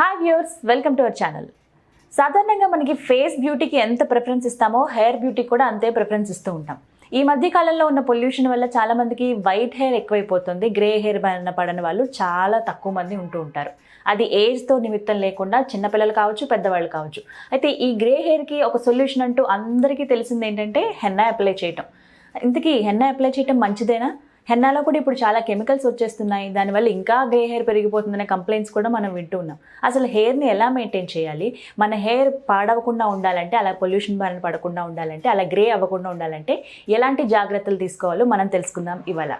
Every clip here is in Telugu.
Hi viewers, welcome to our channel. సాధారణంగా మనకి ఫేస్ బ్యూటీకి ఎంత ప్రిఫరెన్స్ ఇస్తామో హెయిర్ బ్యూటీకి కూడా అంతే ప్రిఫరెన్స్ ఇస్తూ ఉంటాం. ఈ మధ్య కాలంలో ఉన్న పొల్యూషన్ వల్ల చాలా మందికి వైట్ హెయిర్ ఎక్కువైపోతుంది. గ్రే హెయిర్ బారిన పడని వాళ్ళు చాలా తక్కువ మంది ఉంటూ ఉంటారు. అది ఏజ్తో నిమిత్తం లేకుండా చిన్నపిల్లలు కావచ్చు, పెద్దవాళ్ళు కావచ్చు. అయితే ఈ గ్రే హెయిర్కి ఒక సొల్యూషన్ అంటూ అందరికీ తెలిసింది ఏంటంటే హెన్నా అప్లై చేయటం. ఇంతకీ హెన్నా అప్లై చేయటం మంచిదేనా? హెన్నాలో కూడా ఇప్పుడు చాలా కెమికల్స్ వచ్చేస్తున్నాయి. దానివల్ల ఇంకా గ్రే హెయిర్ పెరిగిపోతుందనే కంప్లైంట్స్ కూడా మనం వింటూ ఉన్నాం. అసలు హెయిర్ని ఎలా మెయింటైన్ చేయాలి? మన హెయిర్ పాడవకుండా ఉండాలంటే, అలా పొల్యూషన్ బారిన పడకుండా ఉండాలంటే, అలా గ్రే అవ్వకుండా ఉండాలంటే ఎలాంటి జాగ్రత్తలు తీసుకోవాలో మనం తెలుసుకుందాం ఇవాళ.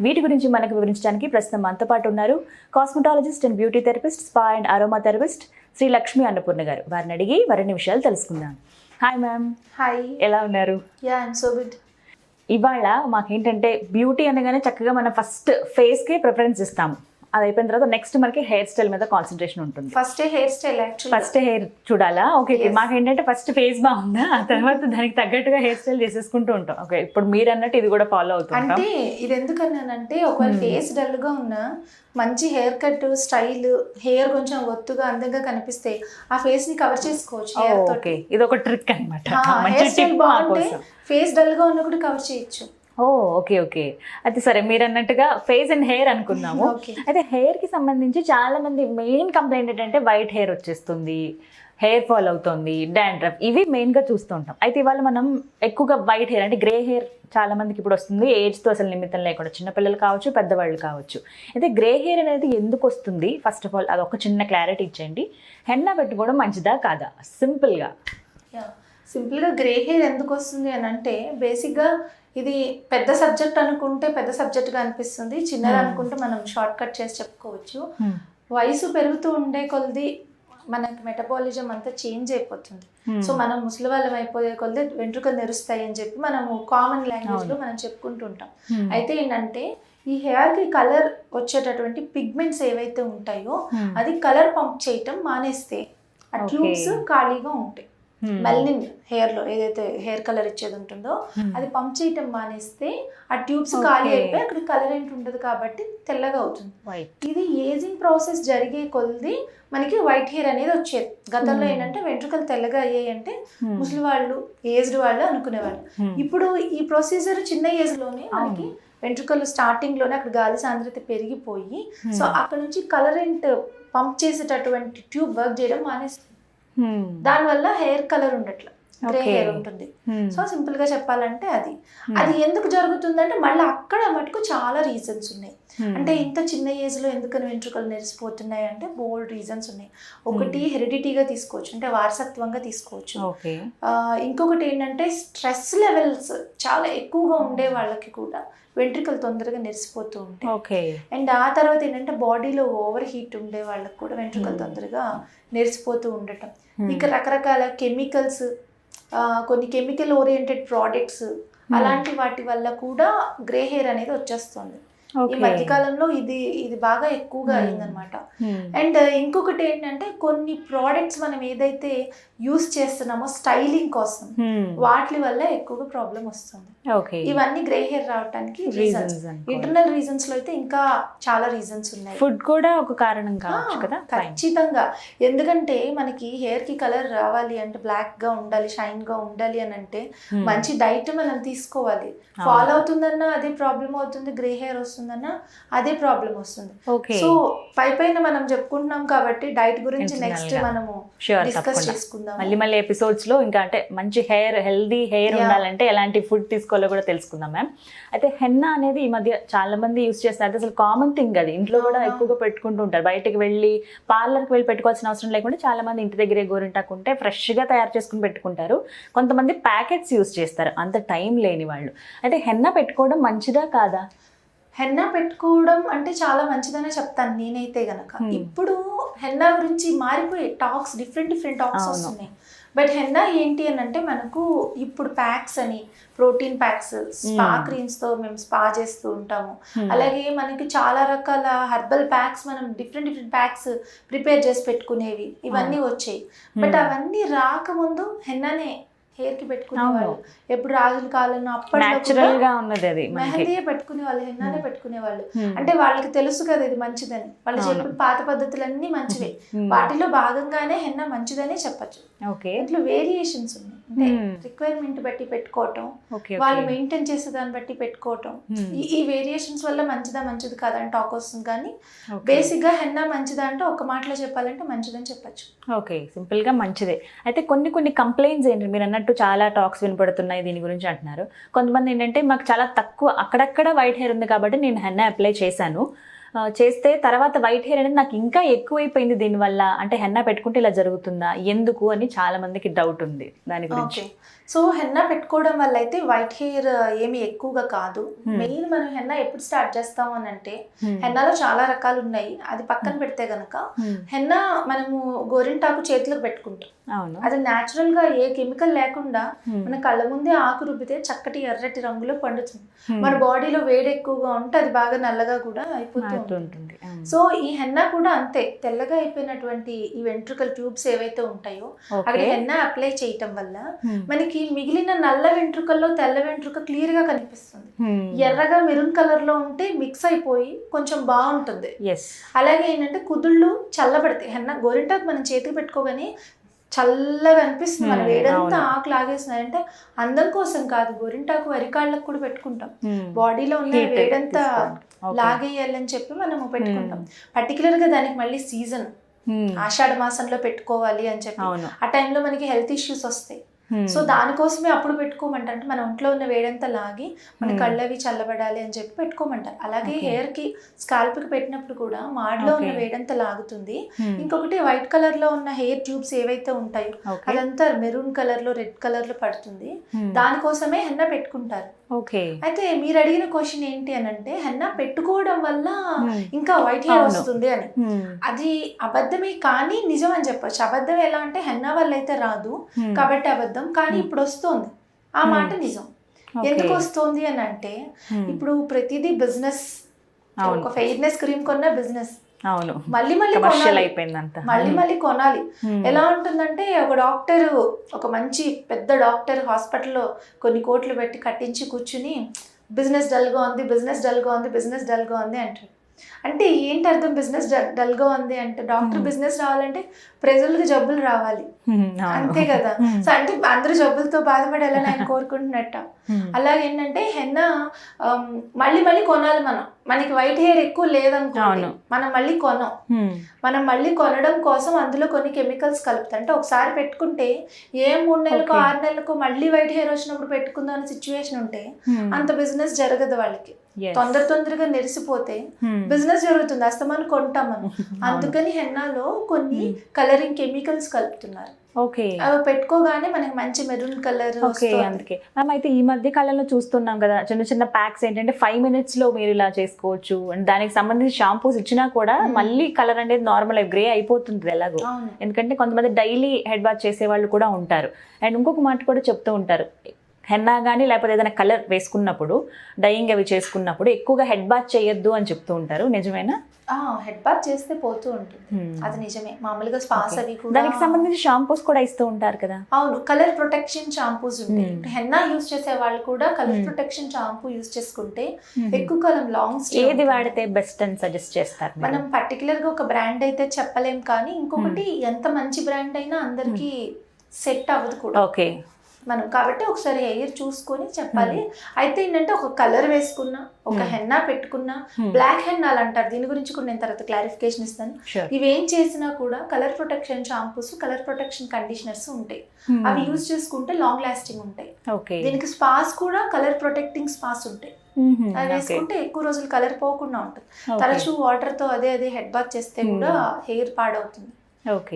వీటి గురించి మనకు వివరించడానికి ప్రస్తుతం మనతో పాటు ఉన్నారు cosmetologist and beauty therapist, spa and aroma therapist Shri Lakshmi Annapurna garu. వారిని అడిగి మరిన్ని విషయాలు తెలుసుకుందాం. Hi ma'am. హాయ్. ఎలా ఉన్నారు? Yeah, I'm so good. ఇవాళ మాకేంటంటే బ్యూటీ అనగానే చక్కగా మనం ఫస్ట్ ఫేస్కే ప్రిఫరెన్స్ ఇస్తాము. అది అయిపోయిన తర్వాత నెక్స్ట్ మనకి హెయిర్ స్టైల్ మీద కాన్సన్ట్రేషన్ ఉంటుంది. First hair style actually first hair చూడాలా? ఓకే, మాకేంటంటే ఫస్ట్ ఫేస్ బాగుందా, ఆ తర్వాత దానికి తగ్గట్టుగా హెయిర్ స్టైల్ చేసేసుకుంటూ ఉంటాం. ఓకే, ఇప్పుడు మీరు అన్నట్టు ఇది కూడా ఫాలో అవుతుంటాం. అంటే ఇది ఎందుకన్నానంటే ఒకవేళ ఫేస్ డల్ గా ఉన్నా మంచి హెయిర్ కట్ స్టైల్, హెయిర్ కొంచెం ఒత్తుగా అందంగా కనిపిస్తే ఆ ఫేస్ ని కవర్ చేసుకోవచ్చు హెయిర్ తోటి. ఇది ఒక ట్రిక్ అన్నమాట. హెయిర్ స్టైల్ బాగుంటే ఫేస్ డల్ గా ఉన్నా కూడా కవర్ చేయొచ్చు. Okay okay. అయితే సరే, మీరు అన్నట్టుగా ఫేస్ అండ్ హెయిర్ అనుకుందాము. అయితే హెయిర్కి సంబంధించి చాలా మంది మెయిన్ కంప్లైంట్ ఏంటంటే వైట్ హెయిర్ వచ్చేస్తుంది, హెయిర్ ఫాల్ అవుతుంది, డాండ్రఫ్, ఇవి మెయిన్గా చూస్తూ ఉంటాం. అయితే ఇవాళ మనం ఎక్కువగా వైట్ హెయిర్ అంటే గ్రే హెయిర్ చాలా మందికి ఇప్పుడు వస్తుంది. ఏజ్తో అసలు నిమిత్తం లేకుండా చిన్నపిల్లలు కావచ్చు, పెద్దవాళ్ళు కావచ్చు. అయితే గ్రే హెయిర్ అనేది ఎందుకు వస్తుంది? ఫస్ట్ ఆఫ్ ఆల్ అది ఒక చిన్న క్లారిటీ ఇచ్చేయండి. హెన్నా పెట్టుకోవడం మంచిదా కాదా? సింపుల్గా గ్రే హెయిర్ ఎందుకు వస్తుంది అని అంటే బేసిక్గా ఇది పెద్ద సబ్జెక్ట్ అనుకుంటే పెద్ద సబ్జెక్ట్గా అనిపిస్తుంది, చిన్నది అనుకుంటే మనం షార్ట్ కట్ చేసి చెప్పుకోవచ్చు. వయసు పెరుగుతూ ఉండే కొలది మనకి మెటబాలిజం అంతా చేంజ్ అయిపోతుంది. సో మనం ముసలి వాళ్ళం అయిపోయే కొలది వెంట్రుకలు నెరుస్తాయి అని చెప్పి మనము కామన్ లాంగ్వేజ్లో మనం చెప్పుకుంటూ ఉంటాం. అయితే ఏంటంటే ఈ హెయిర్కి కలర్ వచ్చేటటువంటి పిగ్మెంట్స్ ఏవైతే ఉంటాయో అది కలర్ పంప్ చేయటం మానేస్తే ఆ ట్యూబ్స్ ఖాళీగా ఉంటాయి. మెలనిన్ హెయిర్ లో ఏదైతే హెయిర్ కలర్ ఇచ్చేది ఉంటుందో అది పంప్ చేయటం మానేస్తే ఆ ట్యూబ్స్ ఖాళీ అయిపోయి అక్కడ కలర్ ఏంటి ఉండదు కాబట్టి తెల్లగా అవుతుంది. ఇది ఏజింగ్ ప్రాసెస్ జరిగే కొలది మనకి వైట్ హెయిర్ అనేది వచ్చేది. గతంలో ఏంటంటే వెంట్రుకలు తెల్లగా అయ్యాయి అంటే ముసలి వాళ్ళు, ఏజ్డ్ వాళ్ళు అనుకునేవాళ్ళు. ఇప్పుడు ఈ ప్రొసీజర్ చిన్న ఏజ్ లోనే మనకి వెంట్రుకలు స్టార్టింగ్ లోనే అక్కడ గాలి సాంద్రత పెరిగిపోయి సో అక్కడ నుంచి కలరెంట్ పంప్ చేసేటటువంటి ట్యూబ్ వర్క్ చేయడం మానేస్తుంది. దానివల్ల హెయిర్ కలర్ ఉండట్లా, గ్రే హెయిర్ ఉంటుంది. సో సింపుల్ గా చెప్పాలంటే అది ఎందుకు జరుగుతుందంటే మళ్ళీ అక్కడ మటుకు చాలా రీజన్స్ ఉన్నాయి. అంటే ఇంత చిన్న ఏజ్ లో ఎందుకని వెంట్రుకలు నెరిసిపోతున్నాయి అంటే బోల్డ్ రీజన్స్ ఉన్నాయి. ఒకటి హెరిడిటీగా తీసుకోవచ్చు, అంటే వారసత్వంగా తీసుకోవచ్చు. ఇంకొకటి ఏంటంటే స్ట్రెస్ లెవెల్స్ చాలా ఎక్కువగా ఉండే వాళ్ళకి కూడా వెంట్రుకలు తొందరగా నెరిసిపోతూ ఉంటాయి. అండ్ ఆ తర్వాత ఏంటంటే బాడీలో ఓవర్ హీట్ ఉండే వాళ్ళకి కూడా వెంట్రుకలు తొందరగా నెరిసిపోతూ ఉండటం. ఇక రకరకాల కెమికల్స్, కొన్ని కెమికల్ ఓరియంటెడ్ ప్రోడక్ట్స్ అలాంటి వాటి వల్ల కూడా గ్రే హెయిర్ అనేది వచ్చేస్తుంది. ఈ మధ్యకాలంలో ఇది బాగా ఎక్కువగా అయిందనమాట. అండ్ ఇంకొకటి ఏంటంటే కొన్ని ప్రోడక్ట్స్ మనం ఏదైతే యూస్ చేస్తున్నామో స్టైలింగ్ కోసం వాటి వల్ల ఎక్కువగా ప్రాబ్లం వస్తుంది. ఇవన్నీ గ్రే హెయిర్ రావడానికి రీజన్స్. ఇంటర్నల్ రీజన్స్ లో అయితే ఇంకా చాలా రీజన్స్ ఉన్నాయి. ఫుడ్ కూడా ఒక కారణం కావచ్చు కదా? ఖచ్చితంగా. ఎందుకంటే మనకి హెయిర్ కి కలర్ రావాలి అంటే, బ్లాక్ గా ఉండాలి, షైన్ గా ఉండాలి అని అంటే మంచి డైట్ మనం తీసుకోవాలి. ఫాల్ అవుతుందన్నా అదే ప్రాబ్లం అవుతుంది, గ్రే హెయిర్ వస్తుందన్నా అదే ప్రాబ్లం వస్తుంది. సో పైన మనం చెప్పుకుంటున్నాం కాబట్టి డైట్ గురించి నెక్స్ట్ మనము డిస్కస్ చేసుకుందాం. మళ్ళీ ఎపిసోడ్స్ లో ఇంకా అంటే మంచి హెయిర్, హెల్దీ హెయిర్ ఉండాలంటే ఎలాంటి ఫుడ్ తీసుకోవాలో కూడా తెలుసుకుందాం మ్యామ్. అయితే హెన్నా అనేది ఈ మధ్య చాలా మంది యూస్ చేస్తారు. అసలు కామన్ థింగ్ అది, ఇంట్లో కూడా ఎక్కువగా పెట్టుకుంటూ ఉంటారు. బయటకు వెళ్ళి పార్లర్కి వెళ్ళి పెట్టుకోవాల్సిన అవసరం లేకుండా చాలా మంది ఇంటి దగ్గరే గోరింటాకు ఉంటే ఫ్రెష్ గా తయారు చేసుకుని పెట్టుకుంటారు. కొంతమంది ప్యాకెట్స్ యూస్ చేస్తారు, అంత టైం లేని వాళ్ళు. అయితే హెన్నా పెట్టుకోవడం మంచిదా కాదా? హెన్నా పెట్టుకోవడం అంటే చాలా మంచిదనే చెప్తాను నేనైతే గనక. ఇప్పుడు హెన్నా గురించి మారిపోయి డిఫరెంట్ టాక్స్ వస్తున్నాయి. బట్ హెన్నా ఏంటి అని అంటే మనకు ఇప్పుడు ప్యాక్స్ అని, ప్రోటీన్ ప్యాక్స్, స్పా క్రీమ్స్ తో మేము స్పా చేస్తూ ఉంటాము. అలాగే మనకి చాలా రకాల హెర్బల్ ప్యాక్స్, మనం డిఫరెంట్ ప్యాక్స్ ప్రిపేర్ చేసి పెట్టుకునేవి ఇవన్నీ వచ్చాయి. బట్ అవన్నీ రాకముందు హెన్నానే హెయిర్ కి పెట్టుకునే వాళ్ళు, ఎప్పుడు రాజుల కాలంలో అప్పట్లో న్యాచురల్ గా ఉన్నది అది మెహందీయే పెట్టుకునే వాళ్ళు, హెన్నానే పెట్టుకునే వాళ్ళు. అంటే వాళ్ళకి తెలుసు కదా ఇది మంచిదని, వాళ్ళు చెప్పిన పాత పద్ధతులన్నీ మంచివే, వాటిలో భాగంగానే హెన్నా మంచిదనే చెప్పచ్చు. ఇంట్లో వేరియేషన్స్ ఉన్నాయి, అంటే రిక్వైర్మెంట్ బట్టి పెట్టుకోవటం, వాళ్ళు మెయింటైన్ చేసే దాన్ని బట్టి పెట్టుకోవటం, ఈ వేరియేషన్స్ వల్ల మంచిది కాదని టాక్ వస్తుంది. కానీ బేసిక్ గా హెన్నా మంచిదా అంటే ఒక మాటలో చెప్పాలంటే మంచిదని చెప్పచ్చు. ఓకే, సింపుల్ గా మంచిదే. అయితే కొన్ని కంప్లైంట్స్ ఏంటి, మీరు అన్నట్టు చాలా టాక్స్ వినపడుతున్నాయి దీని గురించి అంటున్నారు. కొంతమంది ఏంటంటే మాకు చాలా తక్కువ అక్కడక్కడ వైట్ హెయిర్ ఉంది కాబట్టి నేను హెన్నా అప్లై చేశాను, చేస్తే తర్వాత వైట్ హెయిర్ అనేది నాకు ఇంకా ఎక్కువైపోయింది దీనివల్ల, అంటే హెన్నా పెట్టుకుంటే ఇలా జరుగుతుందా, ఎందుకు అని చాలా మందికి డౌట్ ఉంది దాని గురించి. సో హెన్నా పెట్టుకోవడం వల్ల అయితే వైట్ హెయిర్ ఏమి ఎక్కువగా కాదు. మెయిన్ మనం హెన్నా ఎప్పుడు స్టార్ట్ చేస్తాం అని అంటే, హెన్నాలో చాలా రకాలు ఉన్నాయి, అది పక్కన పెడితే గనక హెన్నా మనము గోరింటాకు చేతులకు పెట్టుకుంటాం. అది న్యాచురల్ గా ఏ కెమికల్ లేకుండా మన కళ్ళ ముందే ఆకు రుబ్బితే చక్కటి ఎర్రటి రంగులో పండుతుంది. మన బాడీలో వేడి ఎక్కువగా ఉంటే అది బాగా నల్లగా కూడా అయిపోతూ ఉంటుంది. సో ఈ హెన్నా కూడా అంతే, తెల్లగా అయిపోయినటువంటి ఈ వెంట్రుకల ట్యూబ్స్ ఏవైతే ఉంటాయో అక్కడ హెన్నా అప్లై చేయటం వల్ల మనకి మిగిలిన నల్ల వెంట్రుకల్లో తెల్ల వెంట్రుక క్లియర్ గా కనిపిస్తుంది. ఎర్రగా మెరూన్ కలర్ లో ఉంటే మిక్స్ అయిపోయి కొంచెం బాగుంటుంది. అలాగే ఏంటంటే కుదుళ్ళు చల్లబడతాయి. హెన్నా గోరింటాకు మనం చేతికి పెట్టుకోగానే చల్లగా అనిపిస్తుంది, మన వేడంతా ఆకు లాగేస్తున్నాయి. అంటే అందం కోసం కాదు, గోరింటాకు అరికాళ్ళకు కూడా పెట్టుకుంటాం, బాడీలో ఉన్న వేడంతా లాగేయాలని చెప్పి మనము పెట్టుకుంటాం. పర్టికులర్ గా దానికి మళ్ళీ సీజన్ ఆషాఢ మాసంలో పెట్టుకోవాలి అని చెప్పి, ఆ టైంలో మనకి హెల్త్ ఇష్యూస్ వస్తాయి. సో దానికోసమే అప్పుడు పెట్టుకోమంటారు, అంటే మన ఒంట్లో ఉన్న వేడంతా లాగి మన కళ్ళవి చల్లబడాలి అని చెప్పి పెట్టుకోమంటారు. అలాగే హెయిర్ కి స్కాల్ప్ కి పెట్టినప్పుడు కూడా మాడలో ఉన్న వేడంతా లాగుతుంది. ఇంకొకటి వైట్ కలర్ లో ఉన్న హెయిర్ ట్యూబ్స్ ఏవైతే ఉంటాయో అదంతా మెరూన్ కలర్ లో రెడ్ కలర్ లో పడుతుంది, దానికోసమే హెన్నా పెట్టుకుంటారు. అయితే మీరు అడిగిన క్వశ్చన్ ఏంటి అని అంటే, హెన్నా పెట్టుకోవడం వల్ల ఇంకా వైట్ హెయిర్ వస్తుంది అని, అది అబద్ధమే కానీ నిజం అని చెప్పొచ్చు. అబద్ధం ఎలా అంటే హెన్నా వల్ల అయితే రాదు కాబట్టి అబద్ధం, కానీ ఇప్పుడు వస్తుంది ఆ మాట నిజం. ఎందుకు వస్తుంది అని అంటే, ఇప్పుడు ప్రతిదీ బిజినెస్, ఒక ఫెయిర్నెస్ క్రీమ్ కొన్న బిజినెస్, మళ్ళీ మళ్ళీ కొనాలి. ఎలా ఉంటుందంటే, ఒక డాక్టర్, ఒక మంచి పెద్ద డాక్టర్ హాస్పిటల్లో కొన్ని కోట్లు పెట్టి కట్టించి కూర్చుని బిజినెస్ డల్గా ఉంది అంటారు. అంటే ఏంటి అర్థం? బిజినెస్ డల్గా ఉంది అంటే, డాక్టర్ బిజినెస్ రావాలంటే ప్రజలకు జబ్బులు రావాలి, అంతే కదా. సో అంటే అందరూ జబ్బులతో బాధపడాలని ఆయన కోరుకుంటున్నట్ట. అలాగేంటంటే హెన్నా మళ్ళీ కొనాలి. మనకి వైట్ హెయిర్ ఎక్కువ లేదనుకోండి, మనం మళ్ళీ కొనడం కోసం అందులో కొన్ని కెమికల్స్ కలుపుతారు. అంటే ఒకసారి పెట్టుకుంటే 3 నెలలకు 6 నెలలకు మళ్ళీ వైట్ హెయిర్ వచ్చినప్పుడు పెట్టుకుందాం అనే సిచ్యువేషన్ ఉంటే అంత బిజినెస్ జరగదు వాళ్ళకి. తొందరగా నెరిసిపోతే బిజినెస్ జరుగుతుంది, అస్తమాను కొంటాం మనం. అందుకని హెన్నాలో కొన్ని కలరింగ్ కెమికల్స్ కలుపుతున్నారు. అవి పెట్టుకోగానే మనకి మంచి మెరూన్ కలర్. అందుకే మ్యామ్, అయితే ఈ మధ్య కాలంలో చూస్తున్నాం కదా, చిన్న ప్యాక్స్ ఏంటంటే 5 minutes లో మీరు ఇలా చేసుకోవచ్చు, అండ్ దానికి సంబంధించి షాంపూస్ ఇచ్చినా కూడా మళ్ళీ కలర్ అనేది నార్మల్ గ్రే అయిపోతుంది ఎలాగో. ఎందుకంటే కొంతమంది డైలీ హెడ్ బాత్ చేసే వాళ్ళు కూడా ఉంటారు. అండ్ ఇంకొక మాట కూడా చెప్తూ ఉంటారు, హెన్నా కానీ లేకపోతే ఏదైనా కలర్ వేసుకున్నప్పుడు, డైయింగ్ అవి చేసుకున్నప్పుడు ఎక్కువగా హెడ్ బాత్ చేయొద్దు అని చెప్తూ ఉంటారు. నిజమేనా? హెడ్ బాత్ చేస్తే పోతూ ఉంటుంది, అది నిజమే. మామూలుగా స్పాస్ అవి కూడా, దానికి సంబంధించి షాంపూస్ కూడా ఇస్తూ ఉంటారు కదా. అవును, కలర్ ప్రొటెక్షన్ షాంపూస్ ఉంటాయి. హెన్నా యూజ్ చేసే వాళ్ళు కూడా కలర్ ప్రొటెక్షన్ షాంపూ యూజ్ చేసుకుంటే ఎక్కువ కాలం లాంగ్ స్టే. ఏది వాడితే బెస్ట్ అని సజెస్ట్ చేస్తారు? మనం పర్టికులర్ గా ఒక బ్రాండ్ అయితే చెప్పలేం, కానీ ఇంకొకటి ఎంత మంచి బ్రాండ్ అయినా అందరికి సెట్ అవ్వదు కూడా. మనం కాబట్టి ఒకసారి హెయిర్ చూసుకొని చెప్పాలి. అయితే ఏంటంటే, ఒక కలర్ వేసుకున్నా, ఒక హెన్నా పెట్టుకున్నా, బ్లాక్ హెన్నాలు అంటారు, దీని గురించి కూడా నేను తర్వాత క్లారిఫికేషన్ ఇస్తాను. ఇవేం చేసినా కూడా colour protection shampoos, colour protection conditioners ఉంటాయి, అవి యూజ్ చేసుకుంటే లాంగ్ లాస్టింగ్ ఉంటాయి. దీనికి స్పాస్ కూడా కలర్ ప్రొటెక్టింగ్ స్పాస్ ఉంటాయి, అవి వేసుకుంటే ఎక్కువ రోజులు కలర్ పోకుండా ఉంటుంది. తరచూ వాటర్ తో అదే హెడ్ బాత్ చేస్తే కూడా హెయిర్ పాడవుతుంది.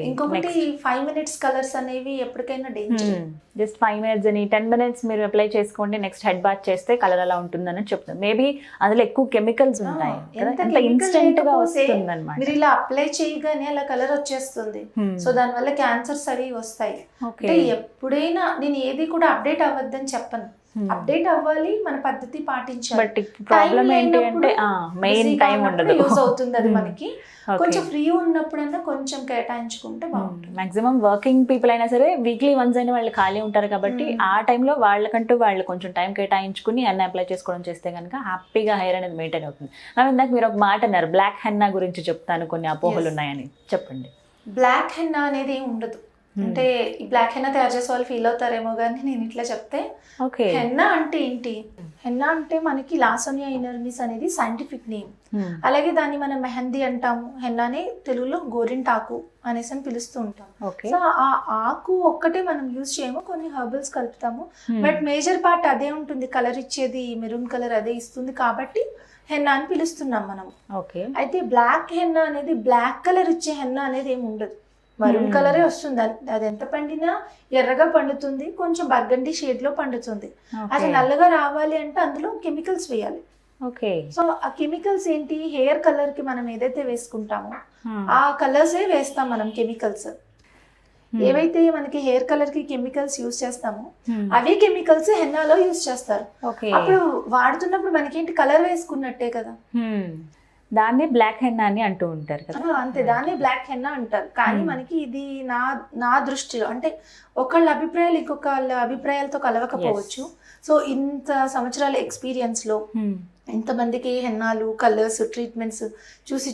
ఇంకొకటి 5 minutes కలర్స్ అనేవి ఎప్పటికైనా డేంజర్. జస్ట్ 5 minutes అని 10 minutes మీరు అప్లై చేసుకోండి, నెక్స్ట్ హెడ్ బాత్ చేస్తే కలర్ అలా ఉంటుందని చెప్తాను. మేబీ అందులో ఎక్కువ కెమికల్స్ ఉంటాయి, ఇన్స్టెంట్ గా వస్తుంది అన్నమాట. మీరు ఇలా అప్లై చేయగానే అలా కలర్ వచ్చేస్తుంది. సో దానివల్ల క్యాన్సర్స్ అవి వస్తాయి. అంటే ఎప్పుడైనా నేను ఏది కూడా అప్డేట్ అవ్వద్దని చెప్పను. అప్డేట్ అవ్వాలి, మన పద్ధతి పాటించాలి. బట్ ప్రాబ్లం ఏంటి అంటే మెయిన్ టైం ఉండదు, యూజ్ అవుతుంది అది Hmm. మనకి. Okay. కొంచెం ఫ్రీ ఉన్నప్పుడన్నా కొంచెం కేటాయించుకుంటే బాగుంటుంది. మాక్సిమం వర్కింగ్ పీపుల్ అయినా సరే వీక్లీ వన్స్ అయినా వాళ్ళు ఖాళీ ఉంటారు కాబట్టి ఆ టైంలో వాళ్ళకంటూ వాళ్ళు కొంచెం టైం కేటాయించుకుని అన్ని అప్లై చేసుకోవడం చేస్తే కనుక హ్యాపీగా హెయిర్ అనేది మెయింటైన్ అవుతుంది. మ్యామ్ ఇందాక మీరు ఒక మాట అన్నారు, బ్లాక్ హెన్నా గురించి చెప్తాను, కొన్ని అపోహలు ఉన్నాయని చెప్పండి. బ్లాక్ హెన్నా అనేది ఏం ఉండదు. అంటే ఈ బ్లాక్ హెన్నా తయారు చేసే వాళ్ళు ఫీల్ అవుతారేమో కానీ నేను ఇట్లా చెప్తే, ఓకే, హెన్నా అంటే ఏంటి? హెన్నా అంటే మనకి లాసోనియా ఇనర్మిస్ అనేది సైంటిఫిక్ నేమ్. అలాగే దాన్ని మనం మెహందీ అంటాము, హెన్నాని తెలుగులో గోరింటాకు అనేసి అని పిలుస్తూ ఉంటాం. ఓకే, సో ఆ ఆకు ఒక్కటే మనం యూజ్ చేయము, కొన్ని హెర్బల్స్ కలుపుతాము. బట్ మేజర్ పార్ట్ అదే ఉంటుంది, కలర్ ఇచ్చేది మెరూన్ కలర్ అదే ఇస్తుంది కాబట్టి హెన్నా అని పిలుస్తున్నాం మనం. ఓకే. అయితే బ్లాక్ హెన్నా అనేది బ్లాక్ కలర్ ఇచ్చే హెన్నా అనేది ఏమి ఉండదు, మరూన్ కలరే వస్తుంది. అది ఎంత పండినా ఎర్రగా పండుతుంది, కొంచెం బర్గండి షేడ్ లో పండుతుంది. అది నల్లగా రావాలి అంటే అందులో కెమికల్స్ వేయాలి. ఓకే. సో ఆ కెమికల్స్ ఏంటి? హెయిర్ కలర్ కి మనం ఏదైతే వేసుకుంటామో ఆ కలర్సే వేస్తాం మనం. కెమికల్స్ ఏవైతే మనకి హెయిర్ కలర్ కి కెమికల్స్ యూజ్ చేస్తామో అవే కెమికల్స్ హెన్నాలో యూజ్ చేస్తారు. అప్పుడు వాడుతున్నప్పుడు మనకేంటి, కలర్ వేసుకున్నట్టే కదా. దాన్ని బ్లాక్ హెన్నా అని అంటూ ఉంటారు కదా. అంతే, దాన్ని బ్లాక్ హెన్నా అంటారు. కానీ మనకి ఇది నా దృష్టిలో అంటే ఒకళ్ళ అభిప్రాయాలు ఇంకొకళ్ళ అభిప్రాయాలతో కలవకపోవచ్చు. సో ఇంత సంవత్సరాల ఎక్స్పీరియన్స్ లో ఎంతమందికి హెన్నాలు, కలర్స్, ట్రీట్మెంట్స్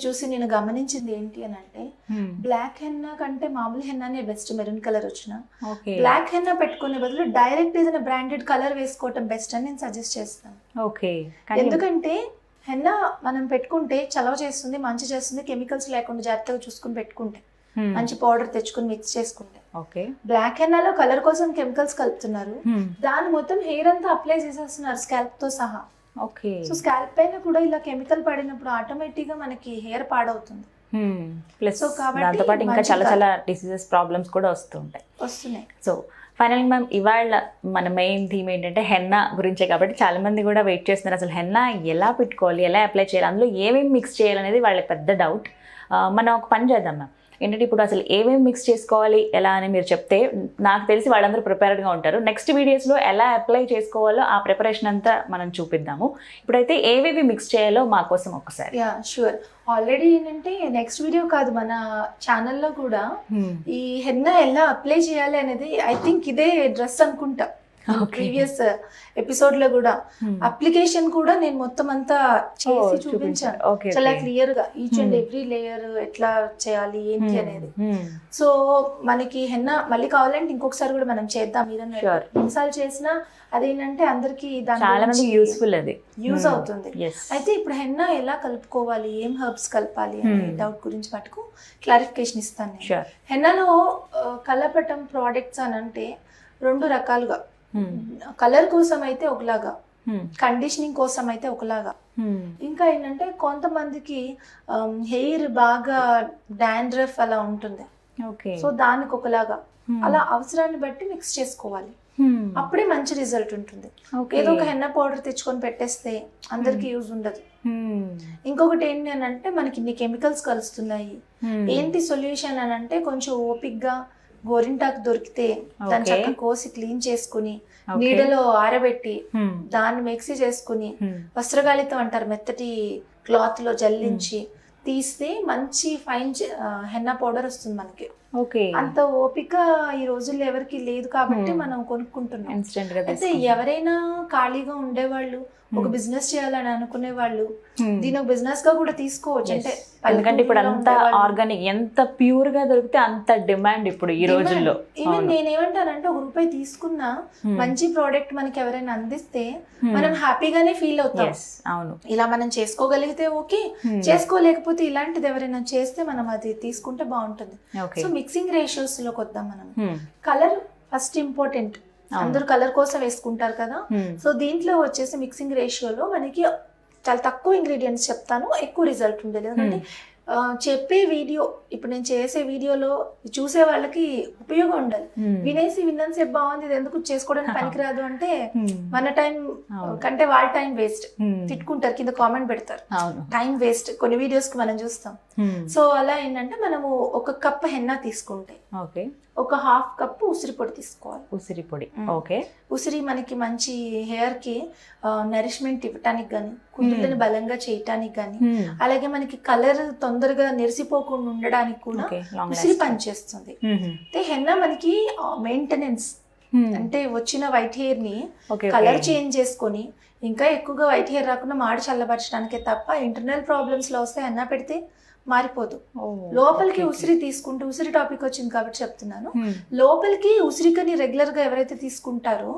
చూసి నేను గమనించింది ఏంటి అని అంటే, బ్లాక్ హెన్నా కంటే మామూలు హెన్నానే బెస్ట్. మెరూన్ కలర్ వచ్చిన బ్లాక్ హెన్నా పెట్టుకునే బదులు డైరెక్ట్ ఏదైనా బ్రాండెడ్ కలర్ వేసుకోవటం బెస్ట్ అని నేను సజెస్ట్ చేస్తాను. ఓకే. ఎందుకంటే హెన్నా మనం పెట్టుకుంటే చలవ చేస్తుంది, మంచి చేస్తుంది, కెమికల్స్ లేకుండా జాగ్రత్తగా చూసుకుని పెట్టుకుంటే, మంచి పౌడర్ తెచ్చుకుని మిక్స్ చేసుకుంటే. ఓకే. బ్లాక్ హెన్నాలో కలర్ కోసం కెమికల్స్ కలుపుతున్నారు, దాన్ని మొత్తం హెయిర్ అంతా అప్లై చేసేస్తున్నారు స్కాల్ప్ తో సహా. ఓకే. సో స్కాల్ప్ పైన కూడా ఇలా కెమికల్ పడినప్పుడు ఆటోమేటిక్ గా మనకి హెయిర్ పాడవుతుంది. ప్లస్ సో కాబట్టి దాంతో పాటు ఇంకా చాలా డిసీజెస్, ప్రాబ్లమ్స్ కూడా వస్తున్నాయి. సో ఫైనల్ మ్యామ్, ఇవాళ మన మెయిన్ థీమ్ ఏంటంటే హెన్నా గురించే కాబట్టి చాలా మంది కూడా వెయిట్ చేస్తున్నారు, అసలు హెన్నా ఎలా పెట్టుకోవాలి, ఎలా అప్లై చేయాలి, అందులో ఏమేమి మిక్స్ చేయాలనేది వాళ్ళకి పెద్ద డౌట్. మనం ఒక పని చేద్దాం మ్యామ్, ఏంటంటే ఇప్పుడు అసలు ఏమేమి మిక్స్ చేసుకోవాలి ఎలా అని మీరు చెప్తే నాకు తెలిసి వాళ్ళందరూ ప్రిపేర్డ్గా ఉంటారు. నెక్స్ట్ వీడియోస్లో ఎలా అప్లై చేసుకోవాలో ఆ ప్రిపరేషన్ అంతా మనం చూపిద్దాము. ఇప్పుడైతే ఏవేవి మిక్స్ చేయాలో మా కోసం ఒకసారి. Yeah sure. ఆల్రెడీ ఏంటంటే నెక్స్ట్ వీడియో కాదు, మన ఛానల్లో కూడా ఈ హెన్నా ఎలా అప్లై చేయాలి అనేది ఐ థింక్ ఇదే డ్రెస్ అనుకుంటా. ప్రీవియస్ ఎపిసోడ్ లో కూడా అప్లికేషన్ కూడా నేను మొత్తం అంతా చేసి చూపించాను చాలా క్లియర్ గా, ఈచ్ అండ్ ఎవ్రీ లేయర్ ఎట్లా చేయాలి ఏంటి అనేది. సో మనకి హెన్నా మళ్ళీ కావాలంటే ఇంకొకసారి కూడా మనం చేద్దాం. ఎన్నిసార్లు చేసినా అదేంటంటే అందరికి యూజ్ అవుతుంది. అయితే ఇప్పుడు హెన్నా ఎలా కలుపుకోవాలి, ఏం హెర్బ్స్ కలపాలి అనే డౌట్ గురించి మటుకు క్లారిఫికేషన్ ఇస్తాను నేను. హెన్నాలో కలపటం ప్రోడక్ట్స్ అని అంటే రెండు రకాలుగా, కలర్ కోసం అయితే ఒకలాగా, కండిషనింగ్ కోసం అయితే ఒకలాగా. ఇంకా ఏంటంటే కొంతమందికి హెయిర్ బాగా డాండ్రఫ్ అలా ఉంటుంది, సో దానికి ఒకలాగా, అలా అవసరాన్ని బట్టి మిక్స్ చేసుకోవాలి. అప్పుడే మంచి రిజల్ట్ ఉంటుంది. ఏదో ఒక హెన్నా పౌడర్ తెచ్చుకొని పెట్టేస్తే అందరికి యూజ్ ఉండదు. ఇంకొకటి ఏంటి అని అంటే మనకి ఇన్ని కెమికల్స్ కలుస్తున్నాయి, ఏంటి సొల్యూషన్ అని అంటే కొంచెం ఓపిక్ గా గోరింటాకు దొరికితే దాన్ని చక్కగా కోసి క్లీన్ చేసుకుని నీడలో ఆరబెట్టి దాన్ని మిక్సీ చేసుకుని వస్త్రగాళితం అంటారు, మెత్తటి క్లాత్ లో జల్లించి తీస్తే మంచి ఫైన్ హెన్నా పౌడర్ వస్తుంది మనకి. అంత ఓపిక ఈ రోజుల్లో ఎవరికి లేదు కాబట్టి మనం కొనుక్కుంటున్నాం. అయితే ఎవరైనా ఖాళీగా ఉండేవాళ్ళు, ఒక బిజినెస్ చేయాలని అనుకునే వాళ్ళు దీని ఒక బిజినెస్ గా కూడా తీసుకోవచ్చు. అంటే ఎందుకంటే ఇప్పుడు అంత ఆర్గానిక్, ఎంత ప్యూర్ గా దొరికితే అంత డిమాండ్ ఇప్పుడు ఈ రోజుల్లో. ఈవెన్ నేనేమంటానంటే ఒక రూపాయి తీసుకున్నా మంచి ప్రోడక్ట్ మనకి ఎవరైనా అందిస్తే మనం హ్యాపీగానే ఫీల్ అవుతాం. అవును, ఇలా మనం చేసుకోగలిగితే ఓకే, చేసుకోలేకపోతే ఇలాంటిది ఎవరైనా చేస్తే మనం అది తీసుకుంటే బాగుంటుంది. సో మిక్సింగ్ రేషియోస్ లోకి వద్దాం మనం. కలర్ ఫస్ట్ ఇంపార్టెంట్, అందరూ కలర్ కోసం వేసుకుంటారు కదా. సో దీంట్లో వచ్చేసి మిక్సింగ్ రేషియోలో మనకి చాలా తక్కువ ఇంగ్రీడియంట్స్ చెప్తాను, ఎక్కువ రిజల్ట్ ఉండేది. ఎందుకంటే చెప్పే వీడియో, ఇప్పుడు నేను చేసే వీడియోలో చూసే వాళ్ళకి ఉపయోగం ఉండాలి. విన్నంతసేపు బాగుంది, ఇది ఎందుకు చేసుకోవడానికి పనికిరాదు అంటే మన టైం కంటే వాళ్ళ టైం వేస్ట్. తిట్టుకుంటారు, కింద కామెంట్ పెడతారు, టైం వేస్ట్ కొన్ని వీడియోస్ కి మనం చూస్తాం. సో అలా ఏంటంటే మనము ఒక కప్ హెన్నా తీసుకుంటే ఒక హాఫ్ కప్పు ఉసిరి పొడి తీసుకోవాలి. ఉసిరి పొడి, ఓకే. ఉసిరి మనకి మంచి హెయిర్ కి నరిష్మెంట్ ఇవ్వటానికి గానీ, కుదుళ్ళని బలంగా చేయటానికి గానీ, అలాగే మనకి కలర్ తొందరగా నెరిసిపోకుండా ఉండడానికి కూడా ఉసిరి పనిచేస్తుంది. అయితే హెన్నా మనకి మెయింటెనెన్స్ అంటే వచ్చిన వైట్ హెయిర్ ని కలర్ చేంజ్ చేసుకొని ఇంకా ఎక్కువగా వైట్ హెయిర్ రాకుండా మాడి చల్లబరచడానికే తప్ప ఇంటర్నల్ ప్రాబ్లమ్స్ లో వస్తే హెన్నా పెడితే మారిపోదు. లోపలికి ఉసిరి తీసుకుంటూ, ఉసిరి టాపిక్ వచ్చింది కాబట్టి చెప్తున్నాను, లోపలికి ఉసిరికని రెగ్యులర్ గా ఎవరైతే తీసుకుంటారో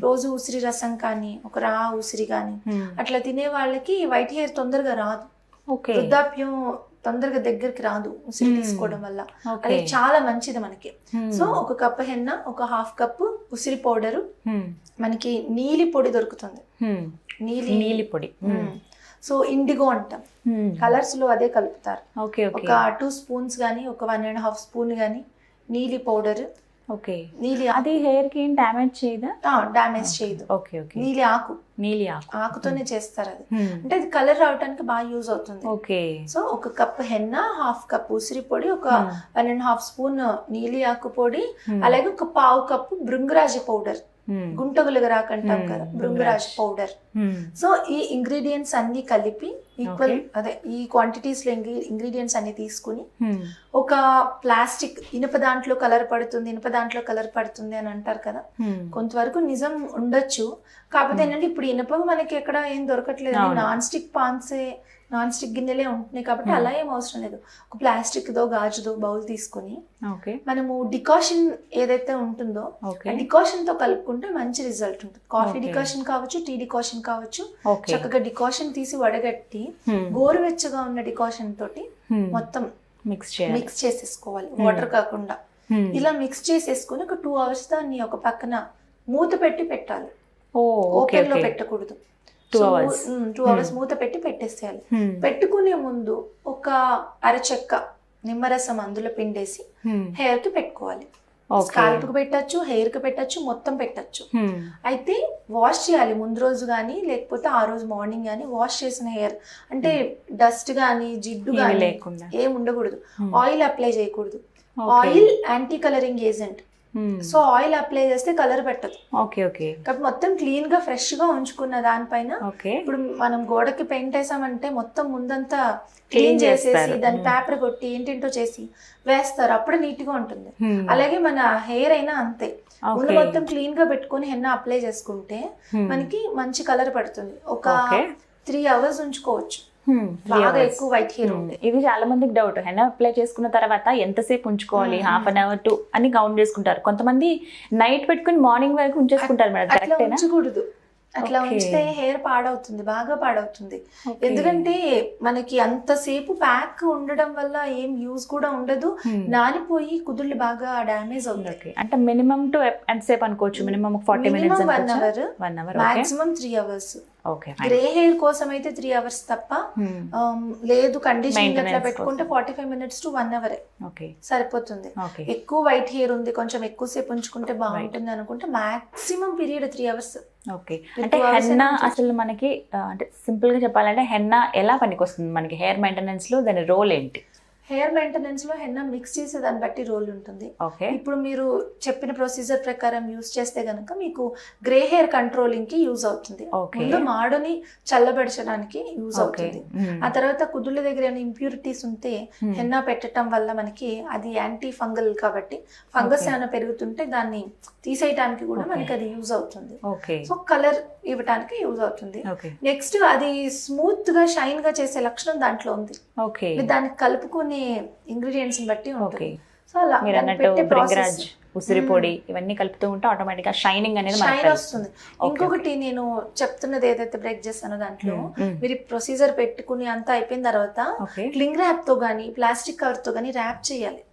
రోజు ఉసిరి రసం కానీ ఒక రా ఉసిరి కానీ అట్లా తినే వాళ్ళకి వైట్ హెయిర్ తొందరగా రాదు, వృద్ధాప్యం తొందరగా దగ్గరికి రాదు ఉసిరి తీసుకోవడం వల్ల. అది చాలా మంచిది మనకి. సో ఒక కప్పు హెన్న, ఒక హాఫ్ కప్పు ఉసిరి పౌడరు, మనకి నీలి పొడి దొరుకుతుంది, నీలి పొడి. సో ఇండిగో అంటాం, కలర్స్ లో అదే కలుపుతారు. ఒక 2 స్పూన్స్ గానీ, ఒక 1.5 స్పూన్ గానీ నీలి పౌడర్. నీలి అది హెయిర్ కి డ్యామేజ్ చేయదా? డ్యామేజ్ చేయదు. నీలి ఆకుతోనే చేస్తారు అది. అంటే అది కలర్ రావడానికి బాగా యూజ్ అవుతుంది. సో ఒక కప్ హెన్న, హాఫ్ కప్ ఉసిరి పొడి, ఒక 1.5 స్పూన్ నీలి ఆకు పొడి, అలాగే ఒక పావు కప్పు భృంగరాజ పౌడర్, గుంటగులుగా రాకంటాం కదా, భృంగరాజ్ పౌడర్. సో ఈ ఇంగ్రీడియంట్స్ అన్ని కలిపి ఈక్వల్ అదే ఈ క్వాంటిటీస్ లో ఇంగ్రీడియంట్స్ అన్ని తీసుకుని ఒక ప్లాస్టిక్, ఇనుప దాంట్లో కలర్ పడుతుంది అని అంటారు కదా, కొంతవరకు నిజం ఉండొచ్చు. కాకపోతే ఏంటంటే ఇప్పుడు ఇనుప మనకి ఎక్కడ ఏం దొరకట్లేదు, నాన్ స్టిక్ గిన్నెలే ఉంటున్నాయి కాబట్టి అలా ఏం అవసరం లేదు. ఒక ప్లాస్టిక్ దో గాజుదో బౌల్ తీసుకుని మనము డికాషన్ ఏదైతే ఉంటుందో డికాషన్ తో కలుపుకుంటే మంచి రిజల్ట్ ఉంటుంది. కాఫీ డికాషన్ కావచ్చు, టీ డికాషన్ కావచ్చు, చక్కగా డికాషన్ తీసి వడగట్టి గోరువెచ్చగా ఉన్న డికాషన్ తోటి మొత్తం మిక్స్ చేసేసుకోవాలి, వాటర్ కాకుండా. ఇలా మిక్స్ చేసేసుకుని ఒక 2 hours దాన్ని ఒక పక్కన మూత పెట్టి పెట్టాలి, ఓపెన్ లో పెట్టకూడదు. 2 hours మూత పెట్టి పెట్టేసేయాలి. పెట్టుకునే ముందు ఒక అరచెక్క నిమ్మరసం అందులో పిండేసి హెయిర్ కి పెట్టుకోవాలి. స్కాల్ప్ కి పెట్టచ్చు, హెయిర్ కి పెట్టచ్చు, మొత్తం పెట్టచ్చు. అయితే వాష్ చేయాలి ముందు రోజు గానీ, లేకపోతే ఆ రోజు మార్నింగ్ గానీ. వాష్ చేసిన హెయిర్ అంటే డస్ట్ గానీ, జిడ్డు గానీ ఏం ఉండకూడదు. ఆయిల్ అప్లై చేయకూడదు. Oil anti colouring agent. So oil apply చేస్తే కలర్ పెట్టదు. కాబట్టి మొత్తం క్లీన్ గా ఫ్రెష్ గా ఉంచుకున్న దానిపైన ఇప్పుడు మనం గోడకి పెయింట్ వేసామంటే మొత్తం ముందంతా క్లీన్ చేసేసి దాన్ని పేపర్ కొట్టి ఏంటంటో చేసి వేస్తారు, అప్పుడు నీట్ గా ఉంటుంది. అలాగే మన హెయిర్ అయినా అంతే, ముందు మొత్తం క్లీన్ గా పెట్టుకుని హెన్నా అప్లై చేసుకుంటే మనకి మంచి కలర్ పడుతుంది. ఒక 3 hours ఉంచుకోవచ్చు, బాగా ఎక్కువ వైట్ హెయిర్ ఉంది. ఇది చాలా మందికి డౌట్, హెన్నా అప్లై చేసుకున్న తర్వాత ఎంతసేపు ఉంచుకోవాలి, 1/2 hour 2 అని కౌంట్ చేసుకుంటారు. కొంతమంది నైట్ పెట్టుకుని మార్నింగ్ వరకు ఉంచేసుకుంటారు మేడం, కరెక్టేనా? ఉంచకూడదు, అట్లా ఉంచితే హెయిర్ పాడవుతుంది, బాగా పాడవుతుంది. ఎందుకంటే మనకి అంతసేపు ప్యాక్ ఉండడం వల్ల ఏం యూజ్ కూడా ఉండదు, నానిపోయి కుదుళ్ళు బాగా డామేజ్ అవుతాయి. అంటే మినిమం టు ఎంతసేపు అనుకోవచ్చు? Minimum 40 minutes, 1 hour, maximum 3 hours. Grey hair కోసం అయితే 3 hours తప్ప, లేదు కండిషనింగ్ అట్లా పెట్టుకుంటే 45 minutes to 1 hour సరిపోతుంది. ఎక్కువ వైట్ హెయిర్ ఉంది, కొంచెం ఎక్కువసేపు ఉంచుకుంటే బాగుంటుంది అనుకుంటే మాక్సిమం పీరియడ్ 3 hours. అంటే హెన్నా అసలు మనకి అంటే సింపుల్ గా చెప్పాలంటే హెన్నా ఎలా పనికొస్తుంది మనకి హెయిర్ మెయింటెనెన్స్ లో, దాని రోల్ ఏంటి? హెయిర్ మెయింటెనెన్స్ లో హెన్నా మిక్స్ చేసే దాన్ని బట్టి రోల్ ఉంటుంది. ఇప్పుడు మీరు చెప్పిన ప్రొసీజర్ ప్రకారం యూజ్ చేస్తే గనక మీకు గ్రే హెయిర్ కంట్రోలింగ్ కి యూజ్ అవుతుంది. ముందు మాడుని చల్లబరచడానికి యూజ్ అవుతుంది. ఆ తర్వాత కుదుళ్ళ దగ్గర ఏమైనా ఇంప్యూరిటీస్ ఉంటే హెన్నా పెట్టడం వల్ల మనకి అది యాంటీ ఫంగల్ కాబట్టి ఫంగస్ ఏమైనా పెరుగుతుంటే దాన్ని తీసేయడానికి కూడా మనకి అది యూజ్ అవుతుంది. సో కలర్ ఇవ్వడానికి యూజ్ అవుతుంది. నెక్స్ట్ అది స్మూత్ గా షైన్ గా చేసే లక్షణం దాంట్లో ఉంది. దానికి కలుపుకునే ఇంగ్రీడియంట్స్ బట్టి ఉంటుంది. సో అలా ఉసిరి పొడి ఇవన్నీ కలుపుతూ ఉంటే ఆటోమేటిక్ గా షైనింగ్ అనేది షైన్ వస్తుంది. ఇంకొకటి నేను చెప్తున్నది ఏదైతే బ్రేక్ చేస్తానో దాంట్లో మీరు ప్రొసీజర్ పెట్టుకుని అంతా అయిపోయిన తర్వాత క్లింగ్ ర్యాప్ తో గానీ, ప్లాస్టిక్ కవర్ తో గానీ ర్యాప్ చేయాలి.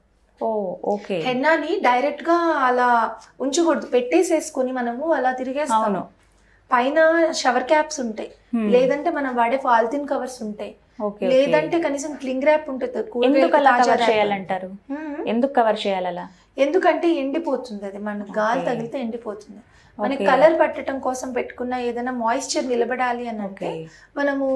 హెన్నాని డైరెక్ట్ గా అలా ఉంచకూడదు, పెట్టేసేసుకుని మనము అలా తిరిగేస్తాము. పైన షవర్ క్యాప్స్ ఉంటాయి, లేదంటే మనం వాడే పాలిథిన్ కవర్స్ ఉంటాయి, లేదంటే కనీసం క్లింగ్ ర్యాప్ ఉంటుంది. ఎందుకు కవర్ చేయాలంటారు? ఎందుకు కవర్ చేయాలి అలా? ఎందుకంటే ఎండిపోతుంది, అది మనకు గాలి తగిలితే ఎండిపోతుంది. మనకి Okay. కలర్ పట్టడం కోసం పెట్టుకున్న ఏదైనా మాయిశ్చర్ నిలబడాలి అని అంటే Okay. మనము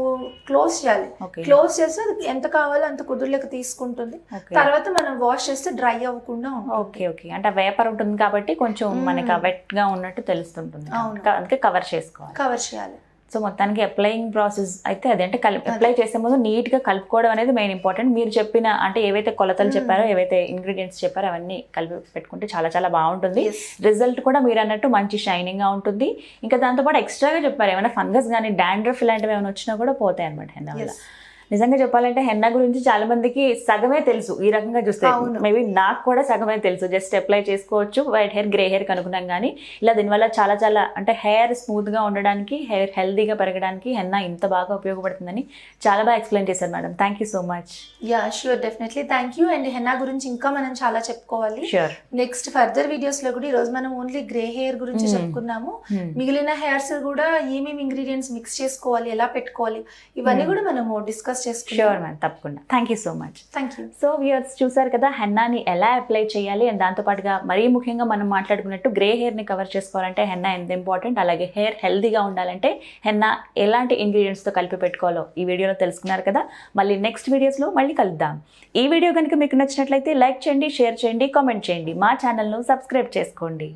క్లోజ్ చేయాలి. Okay. క్లోజ్ చేస్తే అది ఎంత కావాలో అంత కుదుర్లకు తీసుకుంటుంది. Okay. తర్వాత మనం వాష్ చేస్తే డ్రై అవ్వకుండా ఉంటుంది. ఓకే ఓకే, అంటే వేపర్ ఉంటుంది కాబట్టి కొంచెం మనకి వెట్ గా ఉన్నట్టు తెలుస్తుంటుంది. అవును. అందుకే కవర్ చేసుకోవాలి. కవర్ చేయాలి. సో మొత్తానికి అప్లయింగ్ ప్రాసెస్ అయితే అదే, అంటే అప్లై చేసే ముందు నీట్ గా కలుపుకోవడం అనేది మెయిన్ ఇంపార్టెంట్. మీరు చెప్పిన అంటే ఏవైతే కొలతలు చెప్పారో, ఏవైతే ఇంగ్రీడియంట్స్ చెప్పారో అవన్నీ కలిపి పెట్టుకుంటే చాలా చాలా బాగుంటుంది. Yes. రిజల్ట్ కూడా మీరు అన్నట్టు మంచి షైనింగ్ గా ఉంటుంది. ఇంకా దాంతోపాటు ఎక్స్ట్రాగా చెప్పారు ఏమైనా ఫంగస్ కానీ డాండ్రఫ్ ఇలాంటివి ఏమైనా వచ్చినా కూడా పోతాయి అనమాట హెన్నా వల్ల. Yes. నిజంగా చెప్పాలంటే హెన్నా గురించి చాలా మందికి సగమే తెలుసు. ఈ రకంగా చూస్తే అవును. మేబీ నాకు కూడా సగమే తెలుసు. జస్ట్ అప్లై చేసుకోవచ్చు, వైట్ హెయిర్ గ్రే హెయిర్ కనుక్కున్నాం. కానీ ఇలా దీనివల్ల చాలా చాలా అంటే హెయిర్ స్మూత్ గా ఉండడానికి, హెయిర్ హెల్దీగా పెరగడానికి హెన్నా ఇంత బాగా ఉపయోగపడుతుందని చాలా బాగా ఎక్స్ప్లెయిన్ చేశారు madam. Thank you so much. Yeah sure, definitely thank you. And henna గురించి ఇంకా మనం చాలా చెప్పుకోవాలి. షూర్. నెక్స్ట్ ఫర్దర్ వీడియోస్ లో కూడా ఈరోజు మనం ఓన్లీ గ్రే హెయిర్ గురించి చెప్పుకున్నాము. మిగిలిన హెయిర్స్ కూడా ఏమేమి ఇంగ్రీడియంట్స్ మిక్స్ చేసుకోవాలి, ఎలా పెట్టుకోవాలి, ఇవన్నీ కూడా మనము డిస్కస్ షూర్ చేసుకున్నాం. మ్యామ్, తప్పకుండా. Thank you so much. Thank you. So viewers చూసారు కదా హెన్నాని ఎలా అప్లై చేయాలి, అండ్ దాంతోపాటుగా మరీ ముఖ్యంగా మనం మాట్లాడుకున్నట్టు గ్రే హెయిర్ని కవర్ చేసుకోవాలంటే హెన్నా ఎంత ఇంపార్టెంట్, అలాగే హెయిర్ హెల్దీగా ఉండాలంటే హెన్నా ఎలాంటి ఇంగ్రీడియంట్స్తో కలిపి పెట్టుకోవాలో ఈ వీడియోలో తెలుసుకున్నారు కదా. మళ్ళీ నెక్స్ట్ వీడియోస్లో మళ్ళీ కలుద్దాం. ఈ వీడియో కనుక మీకు నచ్చినట్లయితే లైక్ చేయండి, షేర్ చేయండి, కామెంట్ చేయండి, మా ఛానల్ను సబ్స్క్రైబ్ చేసుకోండి.